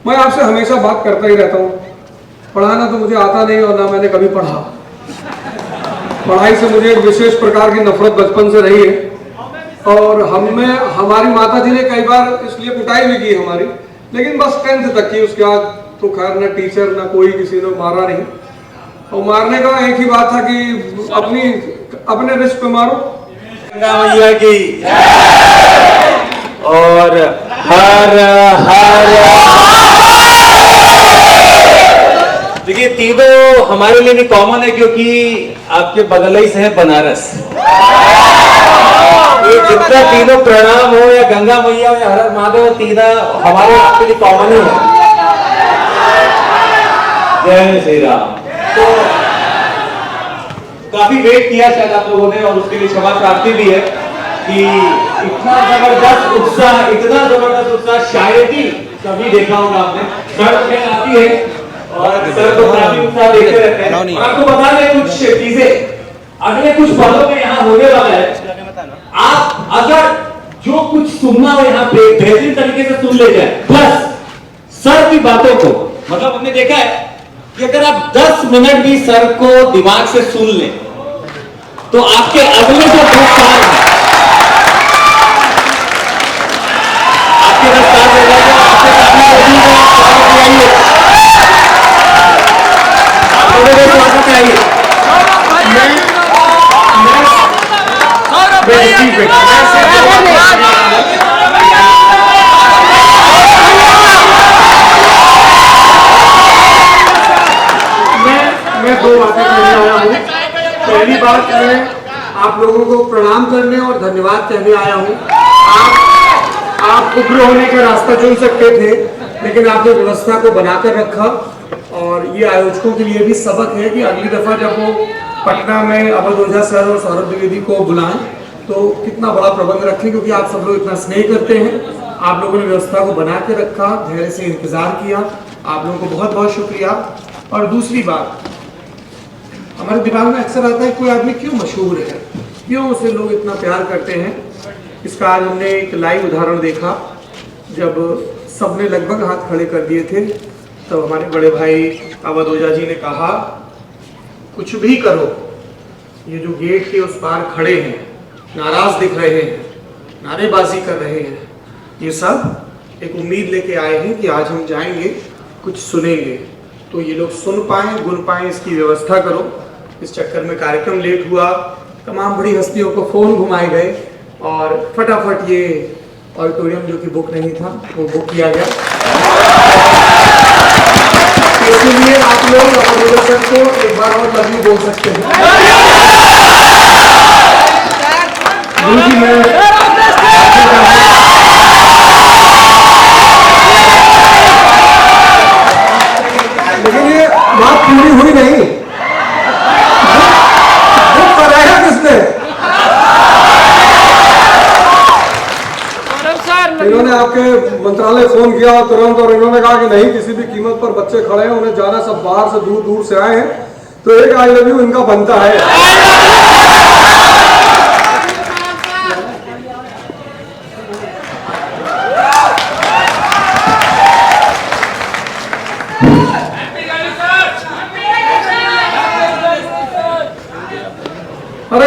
मैं आपसे हमेशा बात करता ही रहता हूँ। पढ़ाना तो मुझे आता नहीं और ना मैंने कभी पढ़ा। पढ़ाई से मुझे एक विशेष प्रकार की नफरत बचपन से रही है और हमारी माता जी ने कई बार इसलिए कुटाई भी की हमारी, लेकिन बस 10th तक की। उसके बाद तो खैर ना टीचर ना कोई किसी ने मारा नहीं। और मारने का एक ही बात था कि अपने रिस्क पे मारो। गंगा मैया की और हर हर। देखिए तीनों हमारे लिए भी कॉमन है क्योंकि आपके बगल ही से है बनारस। ये जितना तीनों प्रणाम हो या गंगा मैया हो या हर हर महादेव, तीनों हमारे आपके लिए कॉमन ही है। जय श्री राम। तो काफी वेट किया शायद आप लोगों ने और उसके लिए क्षमा प्रार्थी भी है कि इतना जबरदस्त उत्साह शायद ही कभी देखा होगा आपने। सर में आती है और सर तो काफी उत्साह देखते रहते हैं। और आपको बता दें कुछ चीजें अगले कुछ पलों में यहाँ होने वाला है। आप अगर जो कुछ सुनना हो यहाँ पे बेहतरीन तरीके से सुन ले जाए, प्लस सर की बातों को, मतलब हमने देखा है कि अगर आप 10 मिनट भी सर को दिमाग से सुन लें तो आपके अगले जो 10 साल हैं, आपके 10 साल हो जाएगा। मैं 2 बातें कहने आया हूँ। पहली बात मैं आप लोगों को प्रणाम करने और धन्यवाद कहने आया हूँ। आप उग्र होने का रास्ता चुन सकते थे, लेकिन आपने व्यवस्था को बनाकर रखा। और ये आयोजकों के लिए भी सबक है कि अगली दफा जब वो पटना में अवध ओझा सर और सौरभ द्विवेदी को बुलाएं तो कितना बड़ा प्रबंध रखें, क्योंकि आप सब लोग इतना स्नेह करते हैं। आप लोगों ने व्यवस्था को बना के रखा, धैर्य से इंतजार किया। आप लोगों को बहुत बहुत शुक्रिया। और दूसरी बात, हमारे दिमाग में अक्सर आता है कोई आदमी क्यों मशहूर है, क्यों उसे लोग इतना प्यार करते हैं। इसका आज हमने एक लाइव उदाहरण देखा। जब सबने लगभग हाथ खड़े कर दिए थे तो हमारे बड़े भाई अवध ओझा जी ने कहा, कुछ भी करो, ये जो गेट के उस पार खड़े हैं, नाराज दिख रहे हैं, नारेबाजी कर रहे हैं, ये सब एक उम्मीद लेके आए हैं कि आज हम जाएंगे, कुछ सुनेंगे। तो ये लोग सुन पाएं, गुन पाएं, इसकी व्यवस्था करो। इस चक्कर में कार्यक्रम लेट हुआ, तमाम बड़ी हस्तियों को फोन घुमाए गए और फटाफट ये ऑडिटोरियम जो कि बुक नहीं था वो बुक किया गया। इसलिए आप लोग अपने सर को एक बार और लव यू बोल सकते हैं। लेकिन ये बात पूरी हुई नहीं। बुक कराया किसने? इन्होंने आपके मंत्रालय फोन किया तुरंत और इन्होंने कहा कि नहीं, किसी भी कीमत पर बच्चे खड़े हैं, उन्हें जाना, सब बाहर से दूर दूर से आए हैं, तो एक आई लव यू इनका बनता है। अरे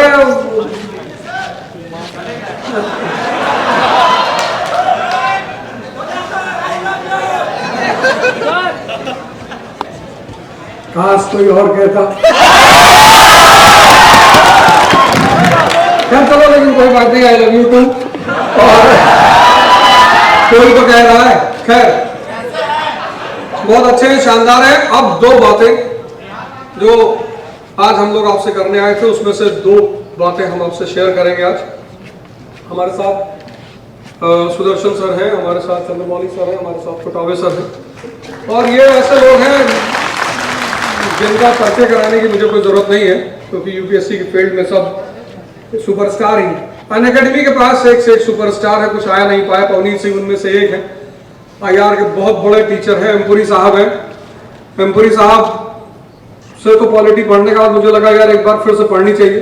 काश कोई और कहता। खैर चलो, लेकिन कोई बात नहीं, आई लव यू टू। और कोई तो कह रहा है, खैर बहुत अच्छे हैं, शानदार है। अब 2 बातें जो आज हम लोग आपसे करने आए थे, उसमें से 2 बातें हम आपसे शेयर करेंगे आज। हमारे साथ सुदर्शन सर हैं, हमारे साथ चंद्रमौली सर हैं, हमारे साथ छोटावे सर हैं। और ये ऐसे लोग हैं जिनका परिचय कराने की मुझे कोई जरूरत नहीं है, क्योंकि यूपीएससी की फील्ड में सब सुपरस्टार ही। अनअकैडमी के पास एक से एक सुपरस्टार है, कुछ आया नहीं पाया, पवनीत सिंह उनमें से एक है। IR के बहुत बड़े टीचर हैं, एमपुरी साहब हैं। एमपुरी साहब से तो पॉलिटी पढ़ने के बाद मुझे लगा यार एक बार फिर से पढ़नी चाहिए।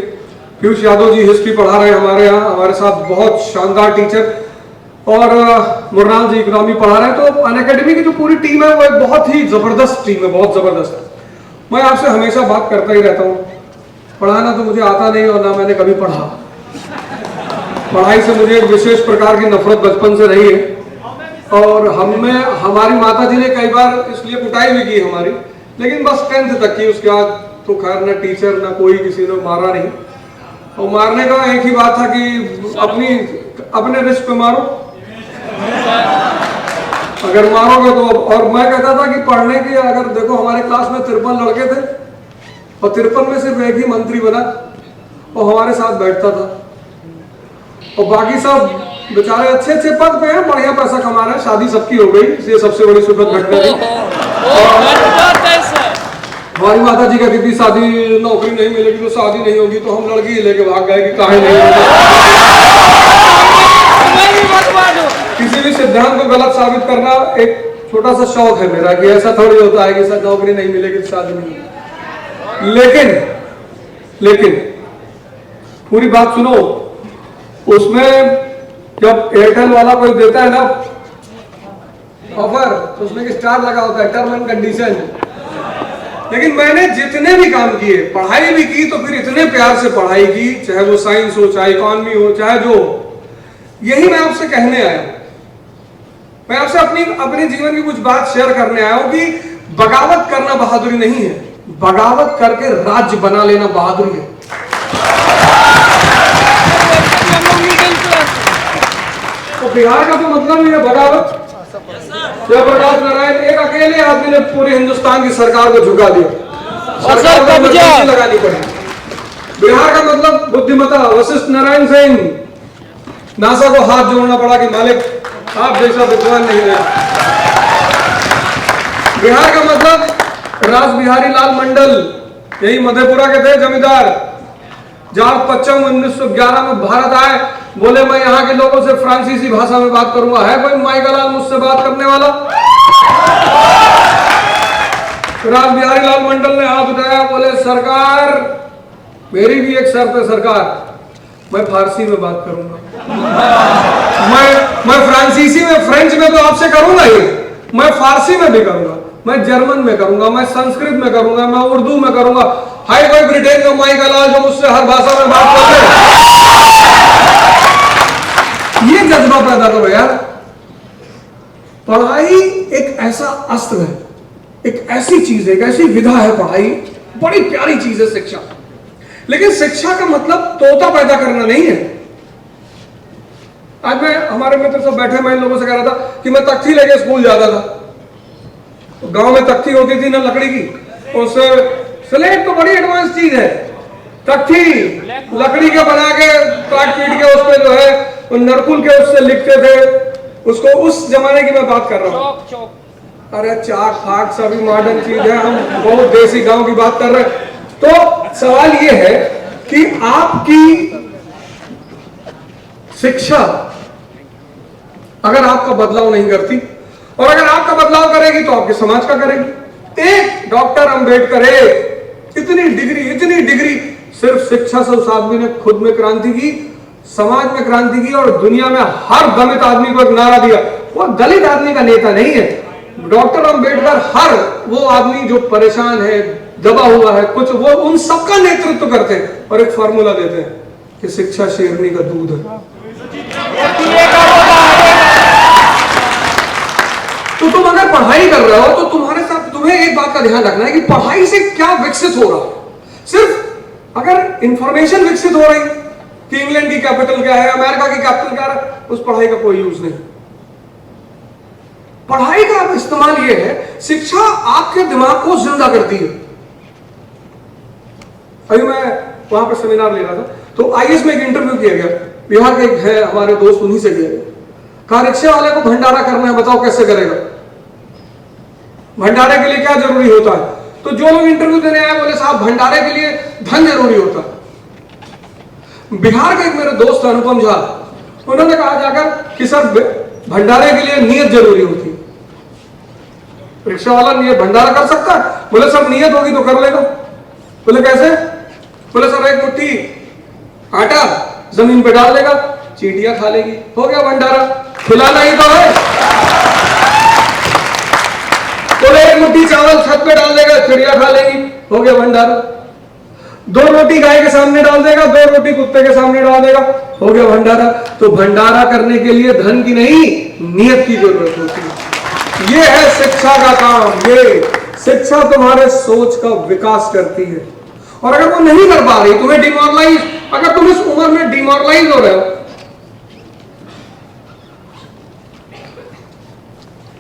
पीयूष यादव जी हिस्ट्री पढ़ा रहे हैं हमारे यहाँ, हमारे साथ बहुत शानदार टीचर। और मुरनाल जी इकोनॉमी पढ़ा रहे हैं। तो अनअकैडमी की जो पूरी टीम है वो एक बहुत ही जबरदस्त टीम है, बहुत जबरदस्त है। मैं आपसे हमेशा बात करता ही रहता हूँ, पढ़ाना तो मुझे आता नहीं और ना मैंने कभी पढ़ा। पढ़ाई से मुझे एक विशेष प्रकार की नफरत बचपन से रही है और हमारी माता जी ने कई बार इसलिए कुटाई भी की हमारी, लेकिन बस 10th तक की। उसके बाद तो खैर ना टीचर ना कोई किसी ने मारा नहीं। और मारने का एक ही बात था कि अपने रिस्क पे मारो, अगर मारोगे तो। और मैं कहता था कि पढ़ने की, अगर देखो हमारे क्लास में 53 लड़के थे और 53 में सिर्फ एक ही मंत्री बना और हमारे साथ बैठता था, और बाकी सब बेचारे अच्छे अच्छे पद पे हैं, बढ़िया पैसा कमा रहे हैं, शादी सबकी हो गई, ये सबसे बड़ी सुखद घटना है। हमारी माता जी कहती थी शादी नौकरी नहीं मिलेगी तो शादी नहीं होगी, तो हम लड़की लेके भाग गए कि काहे नहीं होगी। किसी भी सिद्धांत को गलत साबित करना एक छोटा सा शौक है मेरा, कि ऐसा थोड़ी होता है कि सर नौकरी नहीं मिलेगी तो शादी नहीं होगी। लेकिन पूरी बात सुनो, उसमें जब एयरटेल वाला कोई देता है ना ऑफर, तो उसमें एक स्टार लगा होता है, टर्म एंड कंडीशन। लेकिन मैंने जितने भी काम किए, पढ़ाई भी की तो फिर इतने प्यार से पढ़ाई की, चाहे वो साइंस हो, चाहे इकोनॉमी हो, चाहे जो। यही मैं आपसे कहने आया हूं, मैं आपसे अपने जीवन की कुछ बात शेयर करने आया हूं कि बगावत करना बहादुरी नहीं है, बगावत करके राज्य बना लेना बहादुरी है। तो बिहार का तो मतलब ही है बगावत। जयप्रकाश नारायण एक अकेले आदमी ने पूरे हिंदुस्तान की सरकार को झुका दिया, सरकार को मजबूती लगानी पड़ी। बिहार का मतलब बुद्धिमता वशिष्ठ नारायण सिंह, नासा को हाथ जोड़ना पड़ा कि मालिक आप जैसा विद्वान नहीं है। बिहार का मतलब राज बिहारी लाल मंडल, यही मधेपुरा के थे जमींदार। जब 1911 में भारत आए, बोले मैं यहाँ के लोगों से फ्रांसीसी भाषा में बात करूंगा। है कोई माइकलाल मुझसे बात करने वाला? राज बिहारी लाल मंडल ने हाथ उठाया, बोले सरकार, मेरी भी एक शर्त है सरकार, मैं फारसी में बात करूंगा। मैं फ्रांसीसी में, फ्रेंच में तो आपसे करूंगा ही, मैं फारसी में भी करूंगा, मैं जर्मन में करूंगा, मैं संस्कृत में करूंगा, मैं उर्दू में करूंगा। हाय कोई ब्रिटेन का माइकलाल जो मुझसे हर भाषा में बात कर रहे, ये जज्बा पैदा करो यार। पढ़ाई एक ऐसा अस्त्र है, एक ऐसी चीज है, एक ऐसी विधा है पढ़ाई, बड़ी प्यारी चीज है शिक्षा। लेकिन शिक्षा का मतलब तोता पैदा करना नहीं है। आज मैं, हमारे मित्र सब बैठे, मैं इन लोगों से कह रहा था कि मैं तख्ती लेके स्कूल जाता था। तो गांव में तख्ती होती थी ना लकड़ी की, उससे स्लेट तो बड़ी एडवांस चीज है, तख्ती लकड़ी के बना के काट पीट के उस पे जो है नरकुल के उससे लिखते थे उसको। उस जमाने की मैं बात कर रहा हूँ। अरे चाक फाक सभी मॉडर्न चीज है, हम बहुत देसी गांव की बात कर रहे हैं। तो सवाल ये है कि आपकी शिक्षा अगर आपका बदलाव नहीं करती, और अगर आपका बदलाव करेगी तो आपके समाज का करेगी। एक डॉक्टर अंबेडकर, इतनी डिग्री, सिर्फ शिक्षा से उस आदमी ने खुद में क्रांति की, समाज में क्रांति की, और दुनिया में हर दलित आदमी को एक नारा दिया। वो दलित आदमी का नेता नहीं है डॉक्टर अंबेडकर, हर वो आदमी जो परेशान है, दबा हुआ है कुछ, वो उन सबका नेतृत्व करते हैं और एक फार्मूला देते हैं कि शिक्षा शेरनी का दूध है। तो तुम अगर पढ़ाई कर रहे हो तो तुम्हारे साथ तुम्हें एक बात का ध्यान रखना है कि पढ़ाई से क्या विकसित हो रहा है। सिर्फ अगर इंफॉर्मेशन विकसित हो रही है कि इंग्लैंड की कैपिटल क्या है, अमेरिका की कैपिटल क्या है, उस पढ़ाई का कोई यूज नहीं। पढ़ाई का इस्तेमाल यह है, शिक्षा आपके दिमाग को जिंदा करती है। अभी मैं वहां पर सेमिनार ले रहा था, तो आईएएस में एक इंटरव्यू किया गया, बिहार के एक है हमारे दोस्त, उन्हीं से किया गया। कहा रिक्शा वाले को भंडारा करना है, बताओ कैसे करेगा, भंडारे के लिए क्या जरूरी होता है? तो जो लोग इंटरव्यू देने आए बोले साहब भंडारे के लिए धन जरूरी होता है। बिहार के एक मेरे दोस्त अनुपम झा, उन्होंने कहा जाकर कि सर भंडारे के लिए नियत जरूरी होती है। रिक्शा वाला नियत भंडारा कर सकता है? बोले सर नियत होगी तो कर लेगा। बोले कैसे? बोले सर एक मुट्ठी आटा जमीन पे डाल देगा, चींटियां खा लेगी, हो गया भंडारा। खिलाना ही तो है। बोले एक मुट्ठी चावल छत पे डाल देगा, चिड़िया खा लेगी, हो गया भंडारा। 2 रोटी गाय के सामने डाल देगा, 2 रोटी कुत्ते के सामने डाल देगा, हो गया भंडारा। तो भंडारा करने के लिए धन की नहीं, नियत की जरूरत होती है। ये है शिक्षा का काम। ये शिक्षा तुम्हारे सोच का विकास करती है। और अगर वो नहीं कर पा रही, तुम्हें डिमोरलाइज, अगर तुम इस उम्र में डिमोरलाइज हो रहे हो,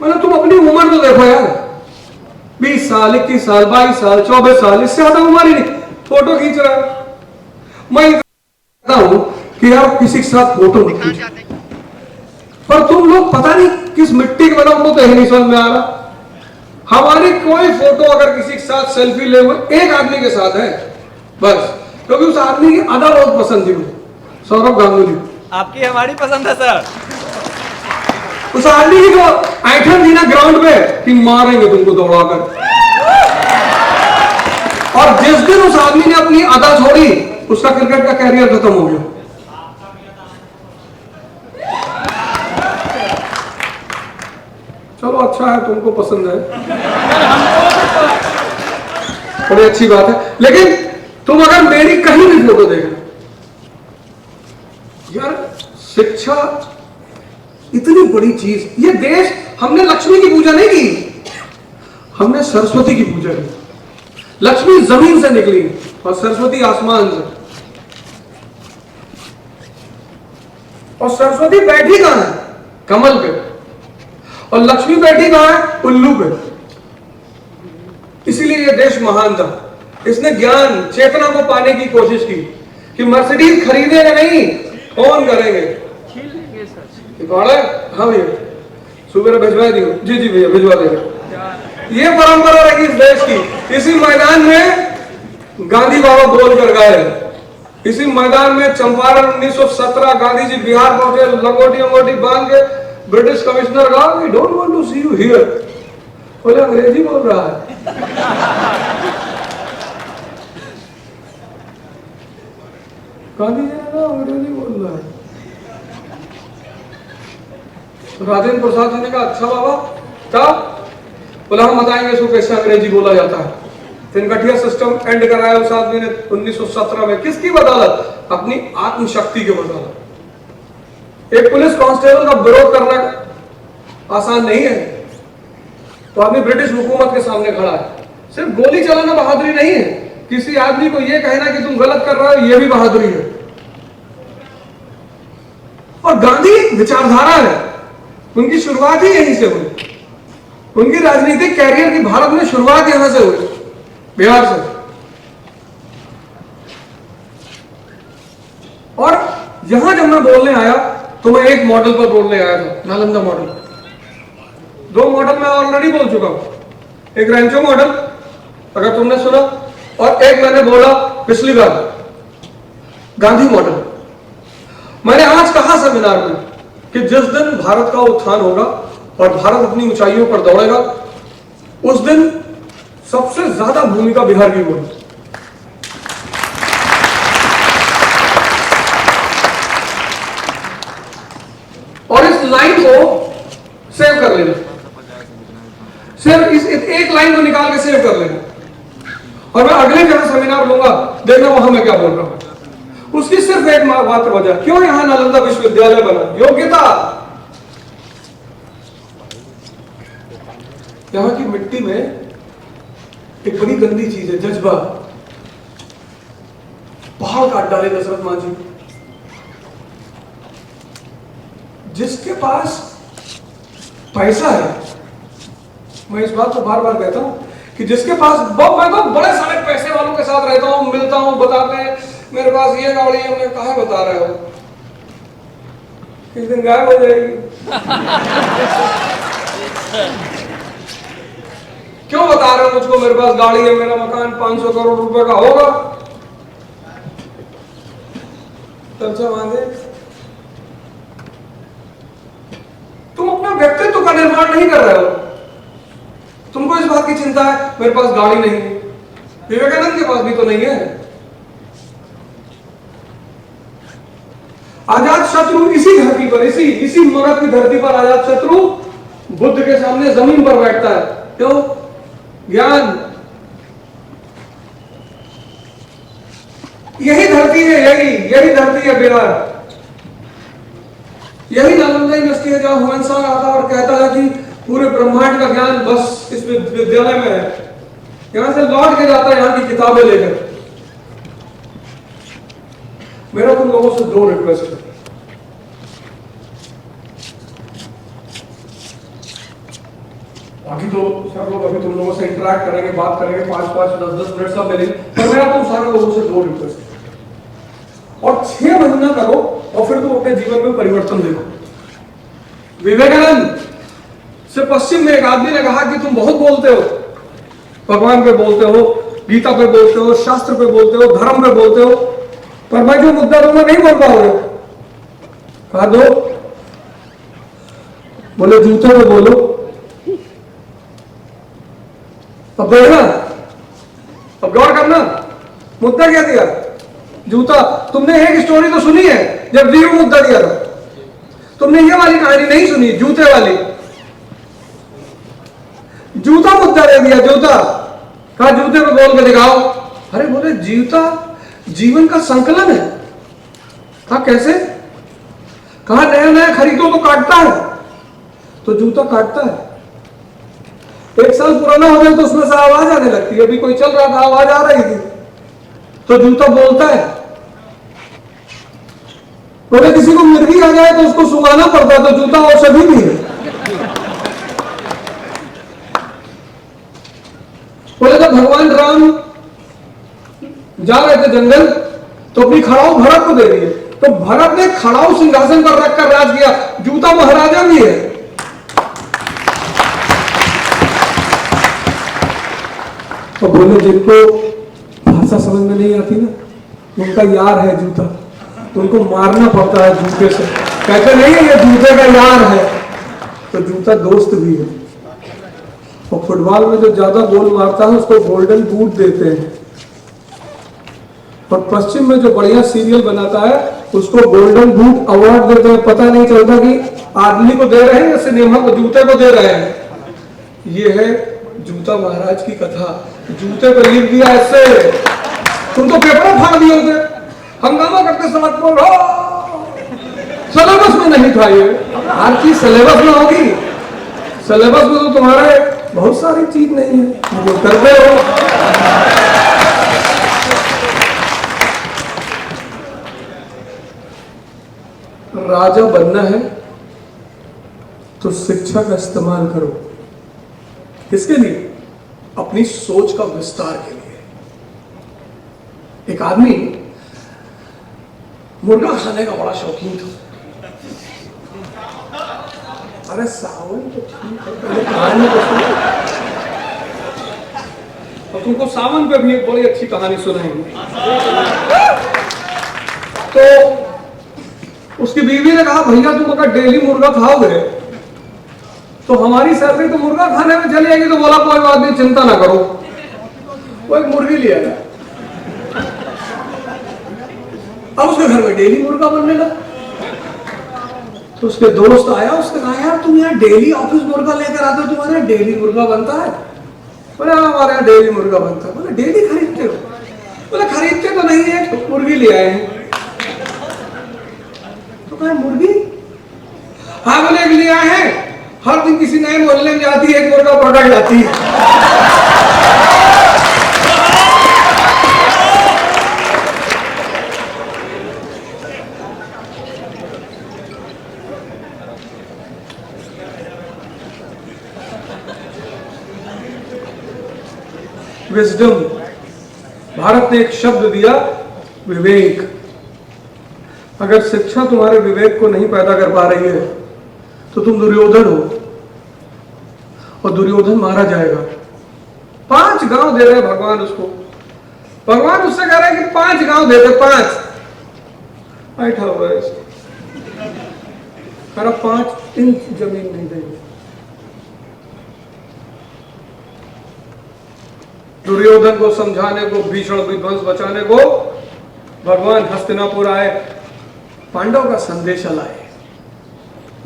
मतलब तुम अपनी उम्र तो देखो यार, 20 साल, 21 साल, 22 साल, 24 साल, इससे ज्यादा उम्र ही नहीं, फोटो खींच रहा है। मैं कहता हूं कि यार किसी के साथ फोटो नहीं खींचो, पर तुम लोग पता नहीं किस मिट्टी के बना, हमको तो नहीं समझ में आ रहा। हमारी कोई फोटो अगर किसी के साथ सेल्फी ले हुए, एक आदमी के साथ है बस, क्योंकि उस आदमी की अदा बहुत पसंद थी मुझे, सौरभ गांगुली। आपकी हमारी पसंद है सर। उस आदमी की जो ऐठन थी ना ग्राउंड पे कि मारेंगे तुमको दौड़ाकर, और जिस दिन उस आदमी ने अपनी अदा छोड़ी, उसका क्रिकेट का कैरियर खत्म हो गया। चलो अच्छा है, तुमको पसंद है, बड़ी अच्छी बात है। लेकिन तुम अगर मेरी कहीं भी फोटो देखना यार, शिक्षा इतनी बड़ी चीज। ये देश, हमने लक्ष्मी की पूजा नहीं की, हमने सरस्वती की पूजा की। लक्ष्मी जमीन से निकली और सरस्वती आसमान से। और सरस्वती बैठी कहां है? कमल पे। और लक्ष्मी बैठी कहां है? उल्लू पे। इसीलिए यह देश महान था। इसने ज्ञान चेतना को पाने की कोशिश की कि मर्सिडीज खरीदेगा नहीं, कौन करेंगे। हाँ भैया, सुबह भिजवा दियो। जी जी भैया, भिजवा देगा। ये परंपरा रही इस देश की। इसी मैदान में गांधी बाबा बोल कर गए। इसी मैदान में चंपारण 1917 गांधी जी बिहार पहुंचे, लंगोटी अंगोटी बांध के। ब्रिटिश कमिश्नर कहा, we don't want to see you here. बोले अंग्रेजी बोल रहा है। गांधी जी ने कहा अंग्रेजी बोल रहा है। राजेंद्र प्रसाद जी ने कहा अच्छा बाबा क्या? बोला हम बताएंगे इसको कैसे अंग्रेजी बोला जाता है। तिनकठिया सिस्टम एंड कराया उस आदमी ने 1917 में। किसकी बदौलत? अपनी आत्मशक्ति के बदौलत। एक पुलिस कांस्टेबल का विरोध करना आसान नहीं है, तो आदमी ब्रिटिश हुकूमत के सामने खड़ा है। सिर्फ गोली चलाना बहादुरी नहीं है, किसी आदमी को यह कहना कि तुम गलत कर रहे हो, यह भी बहादुरी है। और गांधी विचारधारा है, उनकी शुरुआत ही यहीं से हुई। उनकी राजनीतिक कैरियर की भारत में शुरुआत यहां से हुई, बिहार से। और यहां जब मैं बोलने आया तो मैं एक मॉडल पर बोलने आया था, नालंदा मॉडल। 2 मॉडल मैं ऑलरेडी बोल चुका हूं। एक रैंचो मॉडल, अगर तुमने सुना, और एक मैंने बोला पिछली बार गांधी मॉडल। मैंने आज कहा सेमिनार में कि जिस दिन भारत का उत्थान होगा और भारत अपनी ऊंचाइयों पर दौड़ेगा, उस दिन सबसे ज्यादा भूमिका बिहार की होगी। और इस लाइन को सेव कर लेना, सिर्फ इस एक लाइन को निकाल के सेव कर लेना। और मैं अगले जहां सेमिनार लूंगा, देखना वहां मैं क्या बोल रहा हूं। उसकी सिर्फ एक मात्र वजह, क्यों यहां नालंदा विश्वविद्यालय बना? योग्यता। यहां की मिट्टी में एक बड़ी गंदी चीज है, जज्बा। पहाड़ काट डाले दशरथ मांझी। जिसके पास पैसा है, मैं इस बात को बार बार कहता हूं कि जिसके पास, मैं तो बड़े सारे पैसे वालों के साथ रहता हूं, मिलता हूं, बताते हैं मेरे पास ये गाड़ी है। मैं कहा बता रहे हो, किस दिन गायब हो जाएगी। क्यों बता रहे हो मुझको मेरे पास गाड़ी है, मेरा मकान 500 करोड़ रुपए का होगा? चर्चा मांगे। तुम अपना व्यक्तित्व का निर्माण नहीं कर रहे हो। तुमको इस बात की चिंता है मेरे पास गाड़ी नहीं है। विवेकानंद के पास भी तो नहीं है। आजाद शत्रु इसी धरती पर, इसी मगध की धरती पर आजाद शत्रु बुद्ध के सामने जमीन पर बैठता है। क्यों? ज्ञान। यही धरती है, यही धरती है बिहार। यही नालंदा यूनिवर्सिटी है जहां हुआन सांग आता और कहता है कि पूरे ब्रह्मांड का ज्ञान बस इस विद्यालय में है। यहां से लौट के जाता है यहां की किताबें लेकर। मेरा तुम लोगों से 2 रिक्वेस्ट है। बाकी तो सब लोग अभी तुम लोगों से इंटरेक्ट करेंगे, बात करेंगे, 5-5, 10-10 मिनट सब मिलेंगे, पर मेरा तुम सारे लोगों से 2 रिक्वेस्ट है। और 6 महीना करो और फिर तुम अपने जीवन में परिवर्तन देखो। विवेकानंद से पश्चिम में एक आदमी ने कहा कि तुम बहुत बोलते हो, भगवान पे बोलते हो, गीता पे बोलते हो, शास्त्र पे बोलते हो, धर्म पे बोलते हो, पर मैं जो मुद्दा दूंगा नहीं बोल पाओगे। कहा दो, बोले जूते पे बोलो। अब देखना, अब गौर करना, मुद्दा क्या दिया? जूता। तुमने एक स्टोरी तो सुनी है जब वीर मुद्दा दिया था, तुमने ये वाली कहानी नहीं सुनी, जूते वाली। जूता मुद्दा दे दिया, जूता। कहा जूते पे बोल के दिखाओ। अरे बोले जूता जीवन का संकलन है। कहा कैसे? कहा नया नया खरीदो तो काटता है, तो जूता काटता है। 1 साल पुराना हो जाए तो उसमें से आवाज आने लगती है। अभी कोई चल रहा था, आवाज आ रही थी, तो जूता बोलता है। बोले किसी को मिर्गी आ जाए तो उसको सुंघाना पड़ता है, तो जूता औषधि भी है। बोले जब भगवान राम जा रहे थे जंगल तो अपनी खड़ाऊ भरत को दे दिए, तो भरत ने खड़ाऊ सिंहासन पर रखकर राज किया। जूता महाराजा भी है। तो बोले जिनको भाषा समझ में नहीं आती ना, उनका यार है जूता, तो उनको मारना पड़ता है जूते से। कहते नहीं है ये जूते का यार है, तो जूता दोस्त भी है। और फुटबॉल में जो ज्यादा गोल मारता है उसको गोल्डन बूट देते हैं, और पश्चिम में जो बढ़िया सीरियल बनाता है उसको गोल्डन बूट अवार्ड देते हैं। पता नहीं चलता कि आदमी को दे रहे हैं या सिनेमा को, जूते को दे रहे हैं। ये है जूता महाराज की कथा। जूते पर लिख दिया ऐसे, तुम तो पेपर फाड़ दिए होते, हंगामा करते समझ पड़ो। सिलेबस में नहीं था ये, हर चीज सिलेबस में होगी। सिलेबस में तो तुम्हारे बहुत सारी चीज नहीं है जो करते हो। राजा बनना है तो शिक्षा का इस्तेमाल करो। किसके लिए? अपनी सोच का विस्तार के लिए। एक आदमी मुर्गा खाने का बड़ा शौकीन था। अरे सावन तो ठीक है, पहले कहानी तो सुनो। और तुमको सावन पे भी एक बड़ी अच्छी कहानी सुनाएंगे। तो उसकी बीवी ने कहा भैया तुम अगर डेली मुर्गा खाओगे तो हमारी सैलरी तो मुर्गा खाने में चली जाएगी। तो बोला कोई बात नहीं, चिंता ना करो। वो एक मुर्गी ले आया। अब उसके घर में डेली मुर्गा बनने लगा। तो उसके दोस्त आया, उसने कहा यार तुम यहाँ डेली ऑफिस मुर्गा लेकर आते हो, तुम्हारे यहाँ डेली मुर्गा बनता है? बोले हमारे यहाँ डेली मुर्गा बनता है। बोले डेली खरीदते हो? बोले खरीदते तो नहीं है, तो मुर्गी ले आए हैं। तो कहा मुर्गी? हाँ बोले एक ले आए हैं, हर दिन किसी नए मोहल्ले में जाती है, एक मुर्गा प्रोडक्ट लाती है। विजडम, भारत ने एक शब्द दिया विवेक। अगर शिक्षा तुम्हारे विवेक को नहीं पैदा कर पा रही है तो तुम दुर्योधन हो, और दुर्योधन मारा जाएगा। 5 गांव दे रहे भगवान उसको। भगवान उससे कह रहे हैं कि 5 गांव दे दे, 5। बैठा हुआ है, 5 इंच जमीन नहीं देंगे। दुर्योधन को समझाने को, भीषण विध्वंस बचाने को भगवान हस्तिनापुर आए। पांडव का संदेश लाए।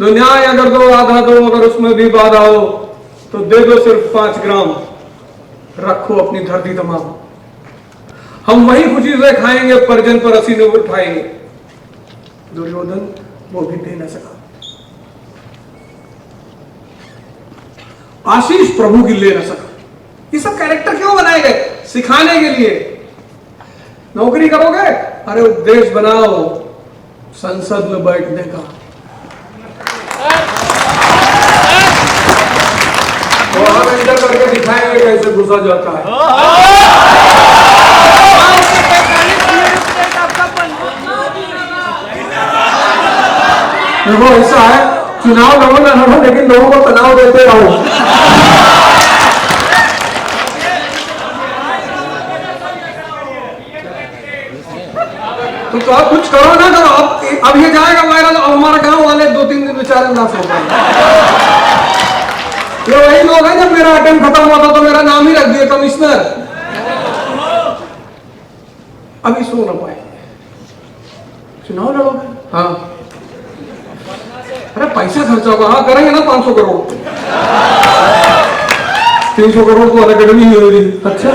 दो न्याय अगर दो आधा दो, अगर उसमें भी बाधा हो तो दे दो सिर्फ 5 ग्राम, रखो अपनी धरती तमाम। हम वही खुशी से खाएंगे, परिजन पर असीने उठाएंगे। दुर्योधन वो भी दे न सका। आशीष प्रभु की ले न सका। ये सब कैरेक्टर क्यों बनाए गए? सिखाने के लिए। नौकरी करोगे, अरे उद्देश्य बनाओ संसद में बैठने का, तो हम एंटर करके दिखाएंगे कैसे घुसा जाता है। देखो ऐसा है, चुनाव लड़ो ना लड़ो, लेकिन लोगों को तनाव देते रहो। तो आप कुछ करो ना करो, अब ये जाएगा वायरल। अब हमारा गांव वाले 2-3 दिन बेचारे उदास हो गए। ये वही लोग हैं, जब मेरा अटेम्प्ट खत्म हुआ था तो मेरा नाम ही रख दिया कमिश्नर। अभी सो ना पाए, चुनाव लड़ोगे? हाँ, अरे पैसा खर्चा होगा। हाँ करेंगे ना, 500 करोड़ 300 करोड़ तो अलग अकेडमी ही होगी। अच्छा,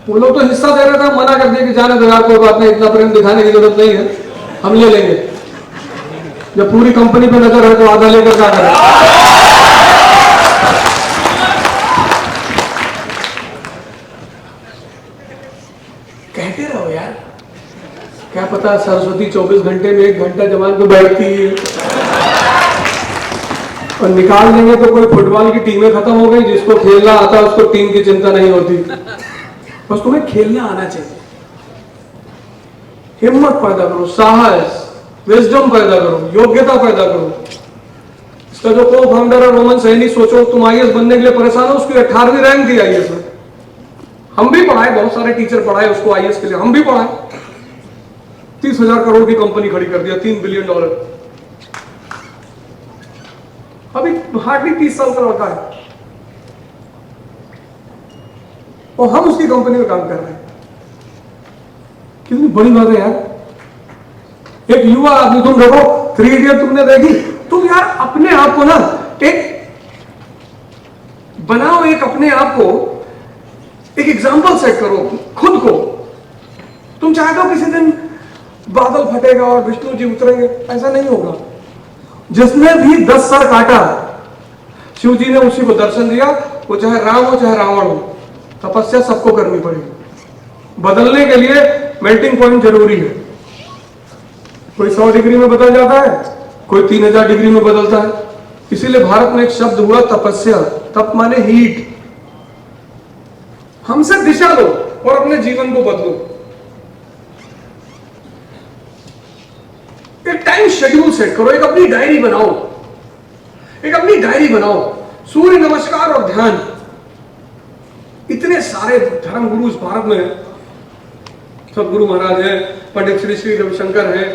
वो लोग तो हिस्सा दे रहे थे, मना कर दिया कि जाने दो यार, कोई बात नहीं, इतना प्रेम दिखाने की जरूरत नहीं है, हम ले लेंगे। जब पूरी कंपनी पे नजर है तो आधा लेकर क्या करें? कहते रहो यार, क्या पता सरस्वती 24 घंटे में 1 घंटा जमान पे बैठती है और निकाल देंगे तो कोई फुटबॉल की टीमें खत्म हो गई। जिसको खेलना आता है उसको टीम की चिंता नहीं होती, बस तुम्हें खेलना आना चाहिए। हिम्मत पैदा करो, साहस, विजडम पैदा करो, योग्यता पैदा करो। इसका जो को फाउंडर है रोमन सैनी, सोचो तुम आईएएस बनने के लिए परेशान हो, उसकी 18वीं रैंक थी आईएएस में। हम भी पढ़ाए, बहुत सारे टीचर पढ़ाए उसको आईएएस के लिए, हम भी पढ़ाए। 30,000 करोड़ की कंपनी खड़ी कर दिया, $3 बिलियन। अभी हार्डली 30 साल का लड़का है और हम उसकी कंपनी में काम कर रहे हैं। कितनी बड़ी बात है यार। एक युवा आदमी, तुम देखो 3 इडियट तुमने देखी, तुम यार अपने आप को ना एक बनाओ, एक अपने आप को एक एग्जाम्पल सेट करो खुद को। तुम चाहते हो किसी दिन बादल फटेगा और विष्णु जी उतरेंगे, ऐसा नहीं होगा। जिसने भी 10 सर काटा, शिव जी ने उसी को दर्शन दिया। वो चाहे राम हो चाहे रावण हो, तपस्या सबको करनी पड़ेगी। बदलने के लिए मेल्टिंग पॉइंट जरूरी है। कोई 100 डिग्री में बदल जाता है, कोई 3000 डिग्री में बदलता है। इसीलिए भारत में एक शब्द हुआ तपस्या। तप माने हीट। हमसे दिशा लो और अपने जीवन को बदलो। एक टाइम शेड्यूल सेट करो, एक अपनी डायरी बनाओ, एक अपनी डायरी बनाओ। सूर्य नमस्कार और ध्यान। इतने सारे धर्म गुरु इस भारत में हैं। सदगुरु महाराज हैं, पंडित श्री श्री रविशंकर हैं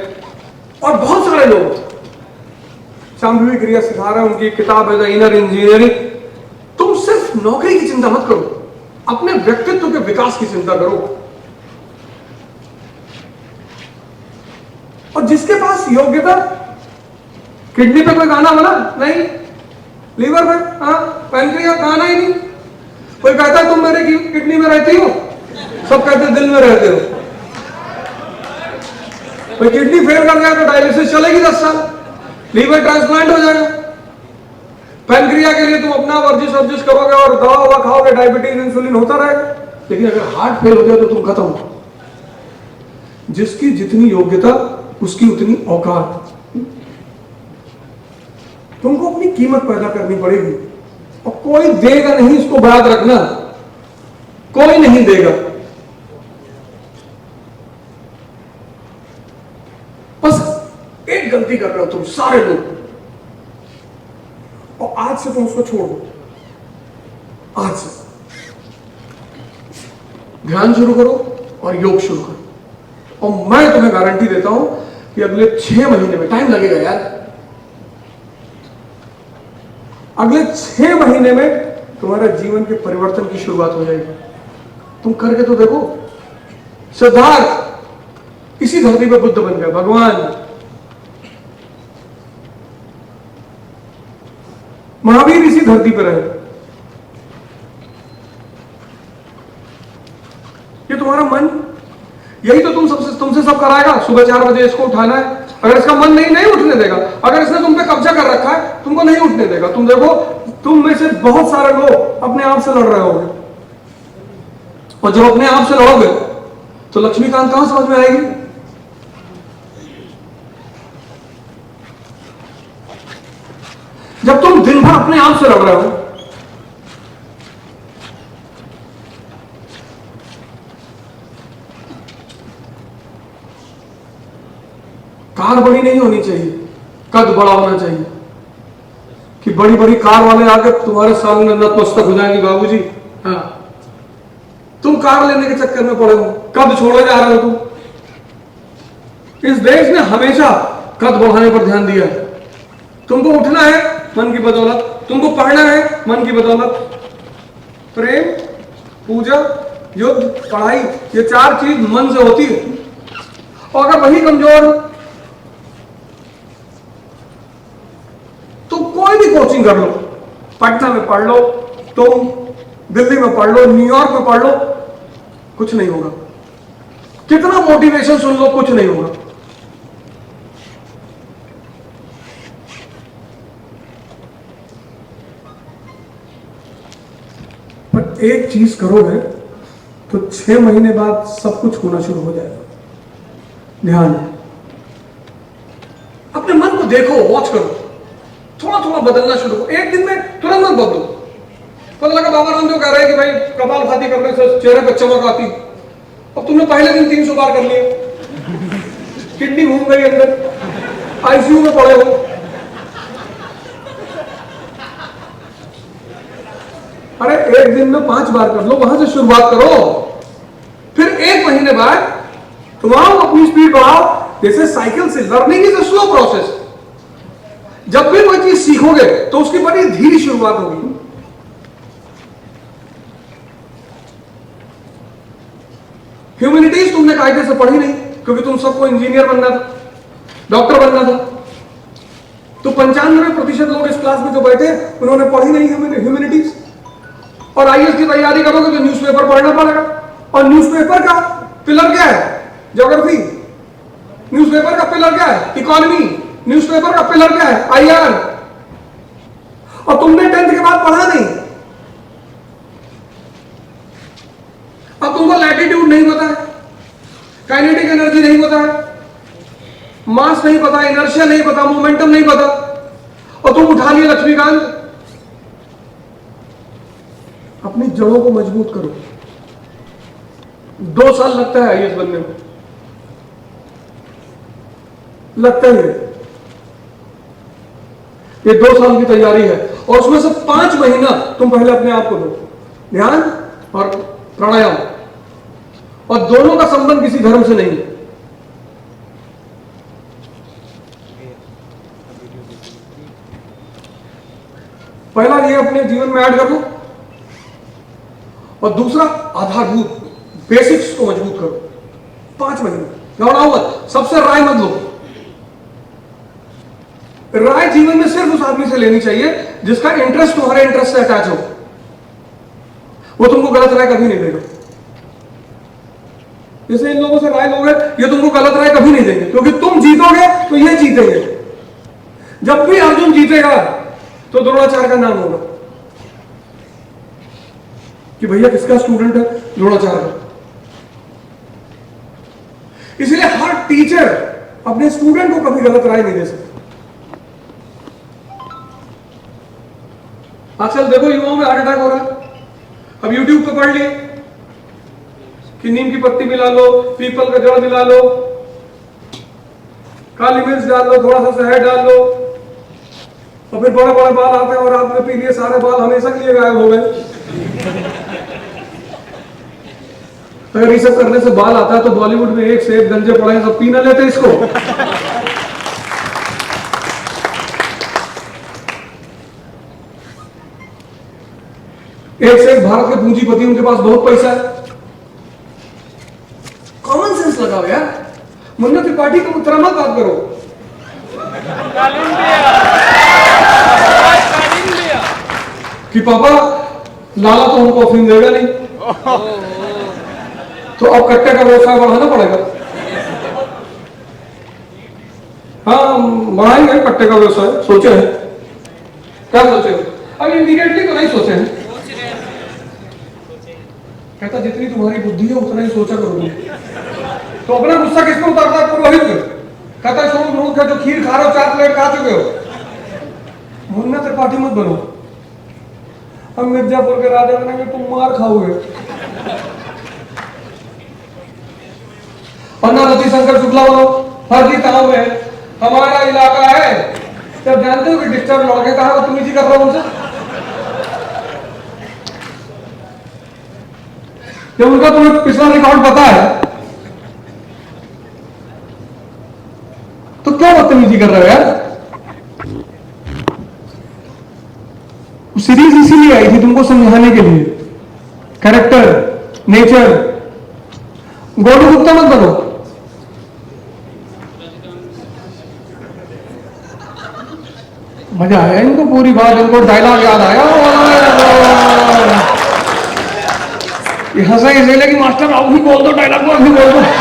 और बहुत सारे लोग शांभवी क्रिया सिखा रहे हैं। उनकी किताब है द इनर इंजीनियरिंग। तुम सिर्फ नौकरी की चिंता मत करो, अपने व्यक्तित्व के विकास की चिंता करो। और जिसके पास योग्यता, किडनी पे कोई गाना बना नहीं, लीवर पे, हाँ, पैनक्रियास गाना ही नहीं। कोई कहता है तुम मेरे किडनी में रहती हो, सब कहते दिल में रहते हो। कोई किडनी फेल कर जाए तो डायलिसिस चलेगी 10 साल, लीवर ट्रांसप्लांट हो जाएगा। पैनक्रिया के लिए तुम अपना वर्जिश करोगे और दवा खाओगे, डायबिटीज इंसुलिन होता रहेगा। लेकिन अगर हार्ट फेल हो गया तो तुम खत्म हो। जिसकी जितनी योग्यता उसकी उतनी औकात। तुमको अपनी कीमत पैदा करनी पड़ेगी और कोई देगा नहीं, इसको याद रखना, कोई नहीं देगा। बस एक गलती कर रहे हो तुम सारे लोग, और आज से तुम उसको छोड़ दो। आज से ध्यान शुरू करो और योग शुरू करो। और मैं तुम्हें गारंटी देता हूं कि अगले 6 महीने में, टाइम लगेगा यार, अगले 6 महीने में तुम्हारे जीवन के परिवर्तन की शुरुआत हो जाएगी। तुम करके तो देखो। सिद्धार्थ इसी धरती पे बुद्ध बन गए, भगवान। महावीर इसी धरती पर रहे। ये तुम्हारा मन, यही तो तुमसे सब कराएगा। सुबह 4 बजे इसको उठाना है, अगर इसका मन नहीं उठने देगा, अगर इसने तुम पे कब्जा कर रखा है, तुमको नहीं उठने देगा। तुम देखो, तुम में से बहुत सारे लोग अपने आप से लड़ रहे होगे, और जब अपने आप से लड़ोगे तो लक्ष्मीकांत कहां समझ में आएगी? जब तुम दिन भर अपने आप से लड़ रहे हो, कार बड़ी नहीं होनी चाहिए, कद बड़ा होना चाहिए कि बड़ी बड़ी कार वाले आकर तुम्हारे सामने नतमस्तक हो जाएंगे, बाबूजी। हाँ, तुम कार लेने के चक्कर में पड़े हो, कद छोड़े जा रहे हो तुम। इस देश ने हमेशा कद बढ़ाने पर ध्यान दिया है। तुमको उठना है मन की बदौलत, तुमको पढ़ना है मन की बदौलत। प्रेम, पूजा, युद्ध, पढ़ाई, ये 4 चीज मन से होती है। और अगर वही कमजोर, तो कोई भी कोचिंग कर लो, पटना में पढ़ लो, तुम दिल्ली में पढ़ लो, न्यूयॉर्क में पढ़ लो, कुछ नहीं होगा। कितना मोटिवेशन सुन लो, कुछ नहीं होगा। पर एक चीज करोगे तो 6 महीने बाद सब कुछ होना शुरू हो जाएगा। ध्यान, अपने मन को देखो, वॉच करो, थोड़ा थोड़ा बदलना शुरू करो। एक दिन में तुरंत मत बदलो। पता लगा बाबा रामदेव कह रहे हैं कि भाई कपालभाति करने से चेहरे पर चमक आती, अब तुमने पहले दिन 300 बार कर लिए, किडनी घूम गई अंदर, आईसीयू में पड़े हो। अरे एक दिन में 5 बार कर लो, वहां से शुरुआत करो। फिर 1 महीने बाद तुम आओ, अपनी स्पीड बढ़ाओ। जैसे साइकिल से, learning is a slow process. जब भी कोई चीज सीखोगे तो उसकी बड़ी धीरे शुरुआत होगी। ह्यूमैनिटीज तुमने कायदे से पढ़ी नहीं, क्योंकि तुम सबको इंजीनियर बनना था, डॉक्टर बनना था। तो 95% लोग इस क्लास में जो बैठे उन्होंने पढ़ी नहीं ह्यूमैनिटीज। और आईएएस की तैयारी करोगे तो न्यूज़पेपर पढ़ना पड़ेगा। और न्यूज़पेपर का पिलर क्या है? ज्योग्राफी। न्यूज़पेपर का पिलर क्या है? इकोनॉमी। न्यूज़पेपर का पिलर क्या है? आईआर। और तुमने 10th के बाद पढ़ा नहीं। अब तुमको लैटिट्यूड नहीं पता है, काइनेटिक एनर्जी नहीं पता है, मास नहीं पता, इनर्शिया नहीं पता, मोमेंटम नहीं पता, और तुम उठा लिए लक्ष्मीकांत। अपनी जड़ों को मजबूत करो। 2 साल लगता है आईएएस बनने में, लगता ही है। ये 2 साल की तैयारी है, और उसमें से 5 महीना तुम पहले अपने आप को दो, ध्यान और प्राणायाम। और दोनों का संबंध किसी धर्म से नहीं है। पहला ये अपने जीवन में ऐड कर लो, और दूसरा आधारभूत बेसिक्स को मजबूत करो। 5 महीने घबराओ मत, सबसे राय मत लो। राय जीवन में सिर्फ उस आदमी से लेनी चाहिए जिसका इंटरेस्ट तुम्हारे इंटरेस्ट से अटैच हो। वो तुमको गलत राय कभी नहीं देगा। जैसे इन लोगों से राय लोगे, ये तुमको गलत राय कभी नहीं देंगे, क्योंकि तुम जीतोगे तो ये जीतेंगे। जब भी अर्जुन जीतेगा तो द्रोणाचार्य का नाम होगा कि भैया किसका स्टूडेंट है? द्रोणाचार्य। इसलिए हर टीचर अपने स्टूडेंट को कभी गलत राय नहीं दे सकता। आजकल देखो युवाओं में हार्ट अटैक हो रहा है। अब यूट्यूब पे पढ़ लिए कि नीम की पत्ती मिला लो, पीपल का जड़ मिला लो, काली मिर्च डाल लो, थोड़ा सा शहद डाल लो, और फिर बड़े बड़े बाल आते हैं और आपने पी लिए, सारे बाल हमेशा के लिए गायब हो गए। अगर ये सब करने से बाल आता है तो बॉलीवुड में 1 से 1 गंजे पड़े हैं, सब पी ना लेते इसको। एक से एक भारत के पूंजीपति, उनके पास बहुत पैसा है, मुन्ना त्रिपाठी तुम उतना मत बात करो कि पापा लाला तो हमको अफीम देगा नहीं, तो अब कट्टे का व्यवसाय बढ़ाना पड़ेगा। हाँ बढ़ाएंगे कट्टे का व्यवसाय, सोचे हैं। क्या सोचे हो? अब इमीडिएटली तो नहीं सोचे हैं। कहता जितनी तुम्हारी बुद्धि है उतना ही सोचा करोगे। तो अपना गुस्सा किस पे उतारता है? पुरोहित पे। कहता है सोम का जो खीर खा रहे हो 4 प्लेट खा चुके हो, मुन्ना त्रिपाठी मत बनो, हम मिर्जापुर के राजा बनेंगे, तुम मार खाओगे। पन्ना रति शंकर शुक्ला बनो, हर की ताव में हमारा इलाका है। जब जानते हो कि डिस्टर्ब लड़के कहा तुम इसी कर रहे हो उनसे, जब उनका तुम्हें पिछला रिकॉर्ड पता है तो क्या बदतमीजी कर रहे हो यार? सीरीज इसीलिए आई थी तुमको समझाने के लिए, कैरेक्टर, नेचर। गोलू गुप्ता मत बनो। मजा आया इनको, पूरी बात, इनको डायलॉग याद आया। ये हंसा इसलिए कि मास्टर आप भी बोल दो डायलॉग को, अभी बोल दो।